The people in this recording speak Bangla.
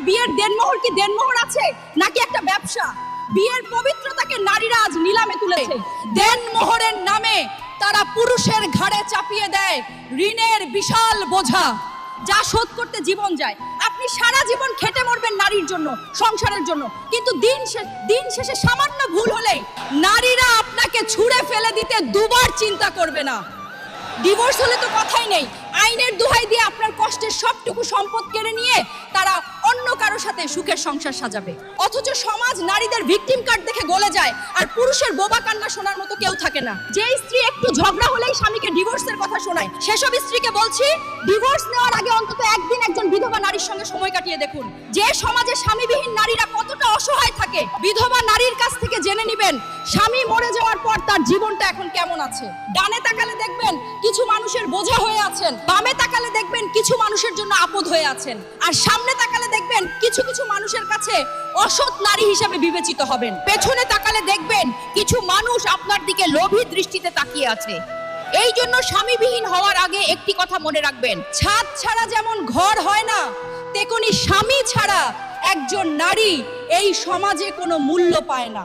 বিয়ের দেনমোহর কি দেনমোহর আছে নাকি একটা ব্যবসা? বিয়ের পবিত্রতাকে নারীরা আজ নিলামে তুলেছে। দেনমোহরের নামে তারা পুরুষের ঘাড়ে চাপিয়ে দেয় ঋণের বিশাল বোঝা, যা শোধ করতে জীবন যায়। আপনি সারা জীবন খেটে মরবেন নারীর জন্য, সংসারের জন্য, কিন্তু দিন শেষে সামান্য ভুল হলে নারীরা আপনাকে ছুঁড়ে ফেলে দিতে দুবার চিন্তা করবে না। ডিভোর্স হলে তো কথাই নেই, আইনের দোহাই দিয়ে আপনার কষ্টের সবটুকু সম্পদ কেড়ে নিয়ে তারা অন্য কারো সাথে সুখের সংসার সাজাবে। অথচ সমাজ নারীদের ভিকটিম কার্ড দেখে গলে যায়, আর পুরুষের বোবা কান্না শোনার মতো কেউ থাকে না। যে স্ত্রী একটু ঝগড়া হলেই স্বামীকে ডিভোর্সের কথা শোনায়, সেসব স্ত্রীকে বলছি ডিভোর্স নেওয়ার আগে অন্তত একদিন একজন বিধবা নারীর সঙ্গে সময় কাটিয়ে দেখুন। যে সমাজে স্বামীবিহীন নারীরা কতটা অসহায় থাকে, বিধবা নারীর কাছ থেকে জেনে নেবেন স্বামী মরে যাওয়ার পর তার জীবনটা এখন কেমন আছে। ডানে তাকালে দেখবেন কিছু মানুষের বোঝা হয়ে আছেন, বামে তাকালে দেখবেন কিছু মানুষের জন্য আপদ হয়ে আছেন, আর সামনে তাকালে দেখবেন কিছু কিছু মানুষের কাছে অসৎ নারী হিসেবে বিবেচিত হবেন। পেছনে তাকালে দেখবেন কিছু মানুষ আপনার দিকে লোভী দৃষ্টিতে তাকিয়ে আছে। এই জন্য স্বামীবিহীন হওয়ার আগে একটি কথা মনে রাখবেন, ছাদ ছাড়া যেমন ঘর হয় না, তেমনি স্বামী ছাড়া একজন নারী এই সমাজে কোনো মূল্য পায় না।